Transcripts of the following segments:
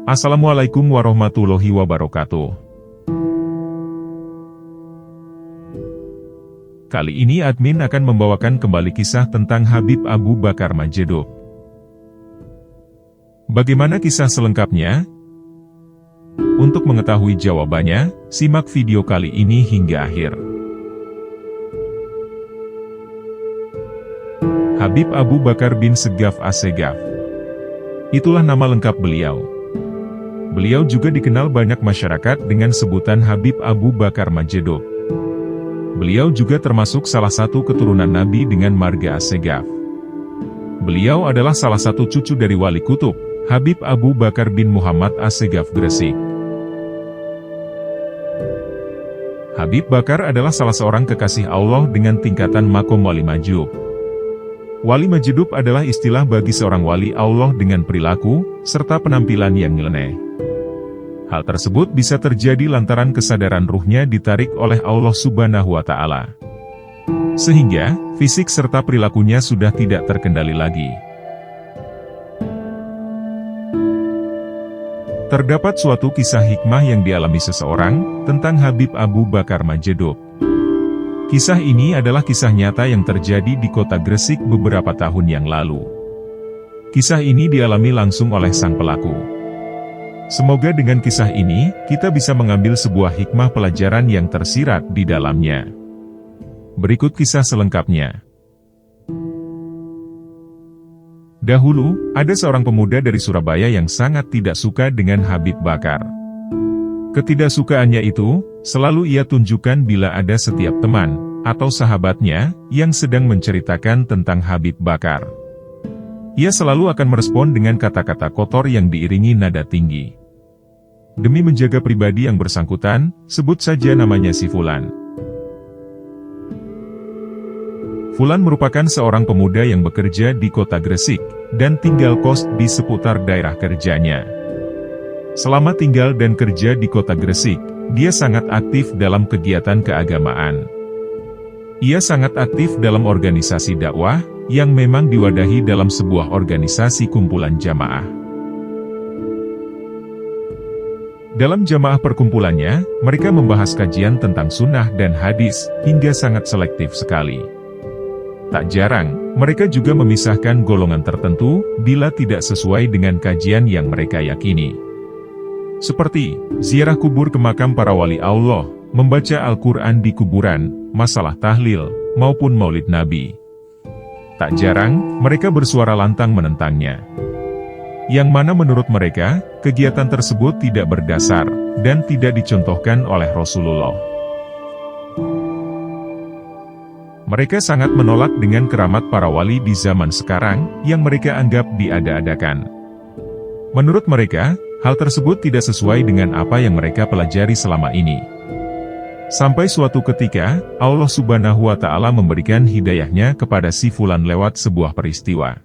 Assalamualaikum warahmatullahi wabarakatuh. Kali ini admin akan membawakan kembali kisah tentang Habib Abu Bakar Majidub. Bagaimana kisah selengkapnya? Untuk mengetahui jawabannya, simak video kali ini hingga akhir. Habib Abu Bakar bin Segaf As-Segaf. Itulah nama lengkap beliau. Beliau juga dikenal banyak masyarakat dengan sebutan Habib Abu Bakar Majidub. Beliau juga termasuk salah satu keturunan Nabi dengan marga As-Segaf. Beliau adalah salah satu cucu dari Wali Kutub, Habib Abu Bakar bin Muhammad As-Segaf Gresik. Habib Bakar adalah salah seorang kekasih Allah dengan tingkatan makom Wali Majidub. Wali Majidub adalah istilah bagi seorang wali Allah dengan perilaku, serta penampilan yang nyeleneh. Hal tersebut bisa terjadi lantaran kesadaran ruhnya ditarik oleh Allah Subhanahu wa Ta'ala. Sehingga, fisik serta perilakunya sudah tidak terkendali lagi. Terdapat suatu kisah hikmah yang dialami seseorang tentang Habib Abu Bakar Majidub. Kisah ini adalah kisah nyata yang terjadi di kota Gresik beberapa tahun yang lalu. Kisah ini dialami langsung oleh sang pelaku. Semoga dengan kisah ini, kita bisa mengambil sebuah hikmah pelajaran yang tersirat di dalamnya. Berikut kisah selengkapnya. Dahulu, ada seorang pemuda dari Surabaya yang sangat tidak suka dengan Habib Bakar. Ketidaksukaannya itu, selalu ia tunjukkan bila ada setiap teman, atau sahabatnya, yang sedang menceritakan tentang Habib Bakar. Ia selalu akan merespon dengan kata-kata kotor yang diiringi nada tinggi. Demi menjaga pribadi yang bersangkutan, sebut saja namanya si Fulan. Fulan merupakan seorang pemuda yang bekerja di kota Gresik, dan tinggal kos di seputar daerah kerjanya. Selama tinggal dan kerja di kota Gresik, dia sangat aktif dalam kegiatan keagamaan. Ia sangat aktif dalam organisasi dakwah, yang memang diwadahi dalam sebuah organisasi kumpulan jamaah. Dalam jamaah perkumpulannya, mereka membahas kajian tentang sunnah dan hadis, hingga sangat selektif sekali. Tak jarang, mereka juga memisahkan golongan tertentu, bila tidak sesuai dengan kajian yang mereka yakini. Seperti, ziarah kubur ke makam para wali Allah, membaca Al-Quran di kuburan, masalah tahlil, maupun maulid Nabi. Tak jarang, mereka bersuara lantang menentangnya. Yang mana menurut mereka, kegiatan tersebut tidak berdasar, dan tidak dicontohkan oleh Rasulullah. Mereka sangat menolak dengan keramat para wali di zaman sekarang, yang mereka anggap diada-adakan. Menurut mereka, hal tersebut tidak sesuai dengan apa yang mereka pelajari selama ini. Sampai suatu ketika, Allah Subhanahu wa Ta'ala memberikan hidayahnya kepada si Fulan lewat sebuah peristiwa.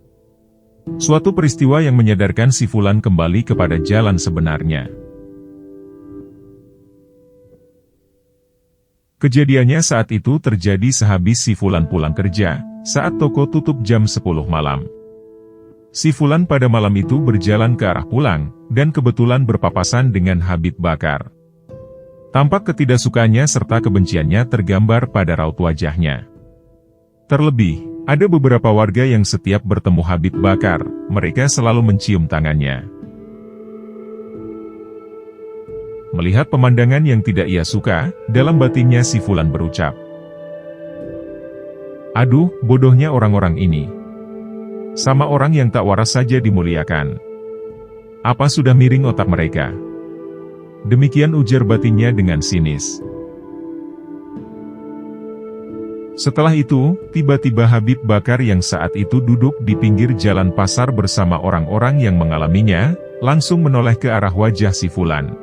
Suatu peristiwa yang menyadarkan si Fulan kembali kepada jalan sebenarnya. Kejadiannya saat itu terjadi sehabis si Fulan pulang kerja, saat toko tutup jam 10 malam. Si Fulan pada malam itu berjalan ke arah pulang, dan kebetulan berpapasan dengan Habib Bakar. Tampak ketidaksukaannya serta kebenciannya tergambar pada raut wajahnya. Terlebih, ada beberapa warga yang setiap bertemu Habib Bakar, mereka selalu mencium tangannya. Melihat pemandangan yang tidak ia suka, dalam batinnya si Fulan berucap, "Aduh, bodohnya orang-orang ini. Sama orang yang tak waras saja dimuliakan. Apa sudah miring otak mereka?" Demikian ujar batinnya dengan sinis. Setelah itu, tiba-tiba Habib Bakar yang saat itu duduk di pinggir jalan pasar bersama orang-orang yang mengalaminya, langsung menoleh ke arah wajah si Fulan.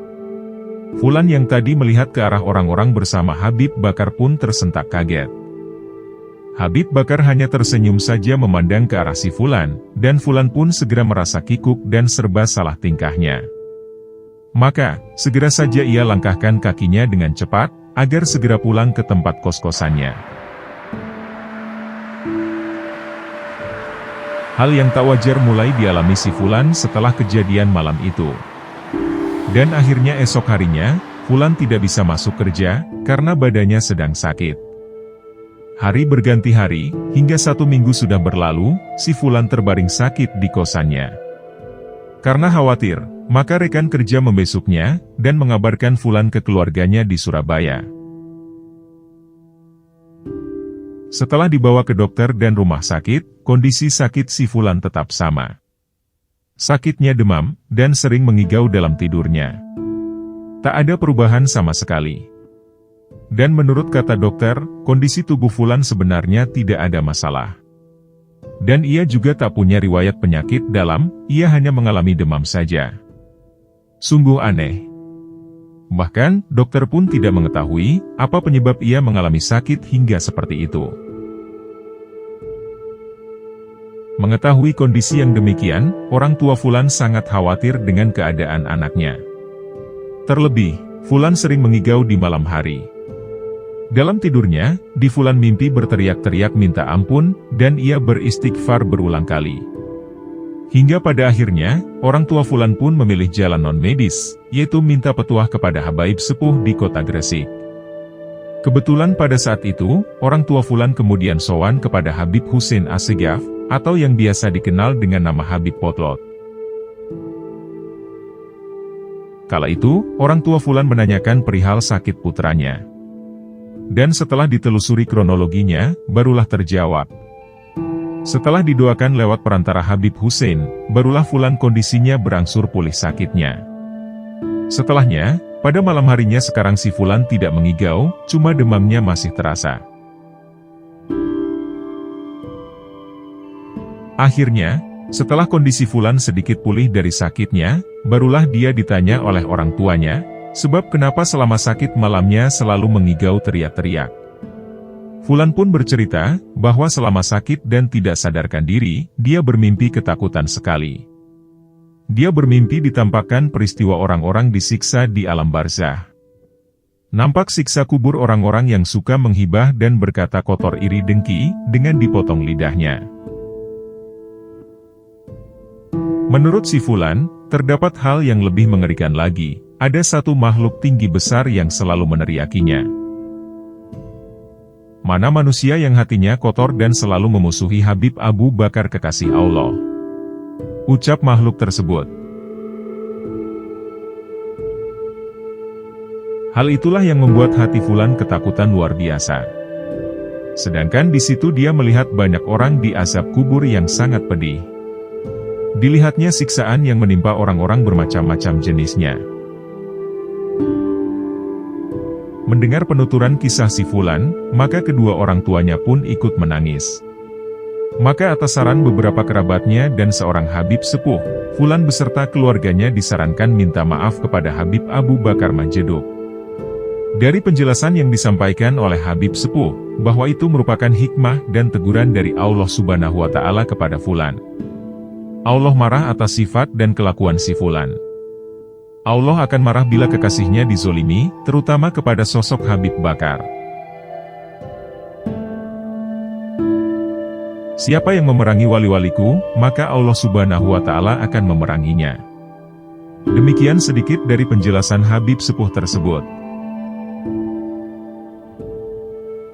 Fulan yang tadi melihat ke arah orang-orang bersama Habib Bakar pun tersentak kaget. Habib Bakar hanya tersenyum saja memandang ke arah si Fulan, dan Fulan pun segera merasa kikuk dan serba salah tingkahnya. Maka, segera saja ia langkahkan kakinya dengan cepat, agar segera pulang ke tempat kos-kosannya. Hal yang tak wajar mulai dialami si Fulan setelah kejadian malam itu. Dan akhirnya esok harinya, Fulan tidak bisa masuk kerja, karena badannya sedang sakit. Hari berganti hari, hingga 1 minggu sudah berlalu, si Fulan terbaring sakit di kosannya. Karena khawatir, maka rekan kerja membesuknya, dan mengabarkan Fulan ke keluarganya di Surabaya. Setelah dibawa ke dokter dan rumah sakit, kondisi sakit si Fulan tetap sama. Sakitnya demam, dan sering mengigau dalam tidurnya. Tak ada perubahan sama sekali. Dan menurut kata dokter, kondisi tubuh Fulan sebenarnya tidak ada masalah. Dan ia juga tak punya riwayat penyakit dalam, ia hanya mengalami demam saja. Sungguh aneh. Bahkan, dokter pun tidak mengetahui, apa penyebab ia mengalami sakit hingga seperti itu. Mengetahui kondisi yang demikian, orang tua Fulan sangat khawatir dengan keadaan anaknya. Terlebih, Fulan sering mengigau di malam hari. Dalam tidurnya, di Fulan mimpi berteriak-teriak minta ampun, dan ia beristighfar berulang kali. Hingga pada akhirnya, orang tua Fulan pun memilih jalan non-medis, yaitu minta petuah kepada habaib sepuh di kota Gresik. Kebetulan pada saat itu, orang tua Fulan kemudian sowan kepada Habib Hussein Assegaf, atau yang biasa dikenal dengan nama Habib Potlot. Kala itu, orang tua Fulan menanyakan perihal sakit putranya. Dan setelah ditelusuri kronologinya, barulah terjawab. Setelah didoakan lewat perantara Habib Hussein, barulah Fulan kondisinya berangsur pulih sakitnya. Setelahnya, pada malam harinya sekarang si Fulan tidak mengigau, cuma demamnya masih terasa. Akhirnya, setelah kondisi Fulan sedikit pulih dari sakitnya, barulah dia ditanya oleh orang tuanya, sebab kenapa selama sakit malamnya selalu mengigau teriak-teriak. Fulan pun bercerita, bahwa selama sakit dan tidak sadarkan diri, dia bermimpi ketakutan sekali. Dia bermimpi ditampakkan peristiwa orang-orang disiksa di alam barzah. Nampak siksa kubur orang-orang yang suka menghibah dan berkata kotor iri dengki, dengan dipotong lidahnya. Menurut si Fulan, terdapat hal yang lebih mengerikan lagi, ada satu makhluk tinggi besar yang selalu meneriakinya. Mana manusia yang hatinya kotor dan selalu memusuhi Habib Abu Bakar kekasih Allah? Ucap makhluk tersebut. Hal itulah yang membuat hati Fulan ketakutan luar biasa. Sedangkan di situ dia melihat banyak orang di azab kubur yang sangat pedih. Dilihatnya siksaan yang menimpa orang-orang bermacam-macam jenisnya. Mendengar penuturan kisah si Fulan, maka kedua orang tuanya pun ikut menangis. Maka atas saran beberapa kerabatnya dan seorang Habib sepuh, Fulan beserta keluarganya disarankan minta maaf kepada Habib Abu Bakar Manjedub. Dari penjelasan yang disampaikan oleh Habib sepuh, bahwa itu merupakan hikmah dan teguran dari Allah Subhanahu wa Ta'ala kepada Fulan. Allah marah atas sifat dan kelakuan si Fulan. Allah akan marah bila kekasihnya dizolimi, terutama kepada sosok Habib Bakar. Siapa yang memerangi wali-waliku, maka Allah Subhanahu wa Ta'ala akan memeranginya. Demikian sedikit dari penjelasan Habib sepuh tersebut.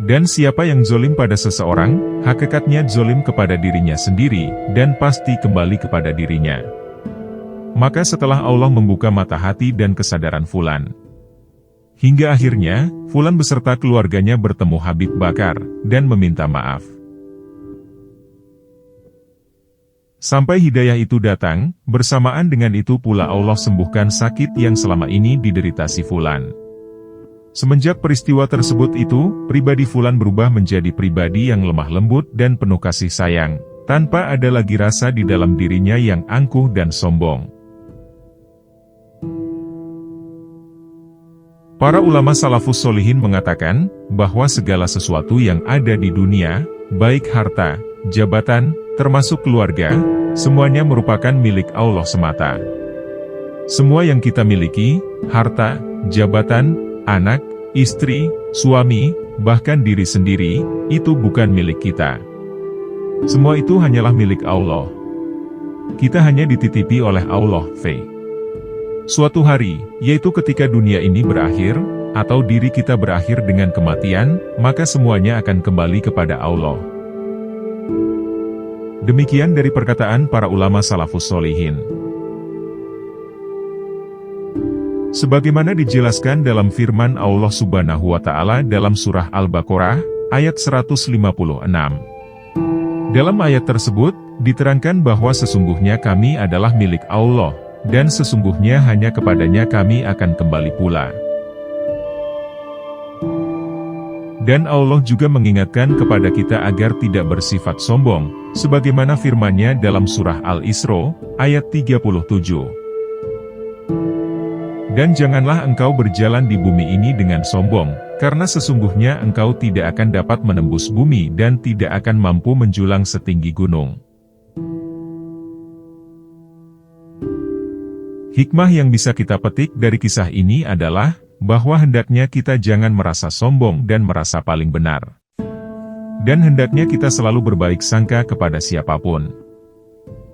Dan siapa yang zolim pada seseorang, hakikatnya zolim kepada dirinya sendiri, dan pasti kembali kepada dirinya. Maka setelah Allah membuka mata hati dan kesadaran Fulan, hingga akhirnya, Fulan beserta keluarganya bertemu Habib Bakar, dan meminta maaf. Sampai hidayah itu datang, bersamaan dengan itu pula Allah sembuhkan sakit yang selama ini diderita si Fulan. Semenjak peristiwa tersebut itu, pribadi Fulan berubah menjadi pribadi yang lemah lembut dan penuh kasih sayang, tanpa ada lagi rasa di dalam dirinya yang angkuh dan sombong. Para ulama salafus solihin mengatakan, bahwa segala sesuatu yang ada di dunia, baik harta, jabatan, termasuk keluarga, semuanya merupakan milik Allah semata. Semua yang kita miliki, harta, jabatan, anak, istri, suami, bahkan diri sendiri, itu bukan milik kita. Semua itu hanyalah milik Allah. Kita hanya dititipi oleh Allah. Suatu hari, yaitu ketika dunia ini berakhir, atau diri kita berakhir dengan kematian, maka semuanya akan kembali kepada Allah. Demikian dari perkataan para ulama salafus sholihin. Sebagaimana dijelaskan dalam firman Allah Subhanahu wa Ta'ala dalam surah Al-Baqarah, ayat 156. Dalam ayat tersebut, diterangkan bahwa sesungguhnya kami adalah milik Allah, dan sesungguhnya hanya kepadanya kami akan kembali pula. Dan Allah juga mengingatkan kepada kita agar tidak bersifat sombong, sebagaimana firman-Nya dalam surah Al-Isra, ayat 37. Dan janganlah engkau berjalan di bumi ini dengan sombong, karena sesungguhnya engkau tidak akan dapat menembus bumi dan tidak akan mampu menjulang setinggi gunung. Hikmah yang bisa kita petik dari kisah ini adalah, bahwa hendaknya kita jangan merasa sombong dan merasa paling benar. Dan hendaknya kita selalu berbaik sangka kepada siapapun.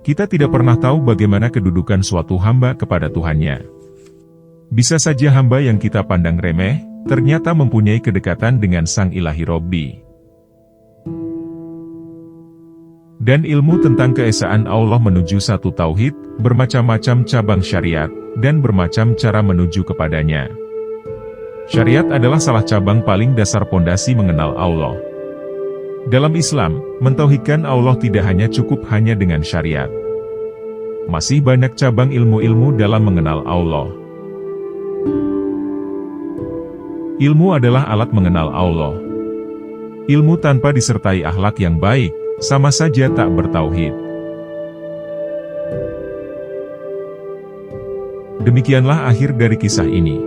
Kita tidak pernah tahu bagaimana kedudukan suatu hamba kepada Tuhannya. Bisa saja hamba yang kita pandang remeh, ternyata mempunyai kedekatan dengan Sang Ilahi Robbi. Dan ilmu tentang keesaan Allah menuju satu tauhid, bermacam-macam cabang syariat, dan bermacam cara menuju kepadanya. Syariat adalah salah cabang paling dasar pondasi mengenal Allah. Dalam Islam, mentauhidkan Allah tidak hanya cukup hanya dengan syariat. Masih banyak cabang ilmu-ilmu dalam mengenal Allah. Ilmu adalah alat mengenal Allah. Ilmu tanpa disertai akhlak yang baik, sama saja tak bertauhid. Demikianlah akhir dari kisah ini.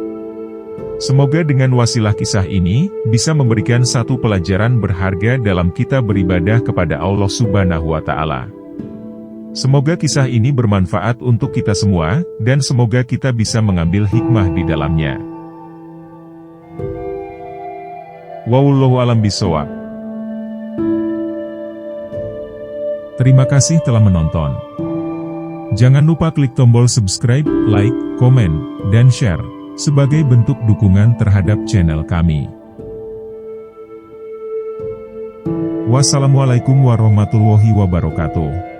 Semoga dengan wasilah kisah ini, bisa memberikan satu pelajaran berharga dalam kita beribadah kepada Allah Subhanahu wa Ta'ala. Semoga kisah ini bermanfaat untuk kita semua, dan semoga kita bisa mengambil hikmah di dalamnya. Wallahu a'lam bishawab. Terima kasih telah menonton. Jangan lupa klik tombol subscribe, like, komen, dan share, sebagai bentuk dukungan terhadap channel kami. Wassalamualaikum warahmatullahi wabarakatuh.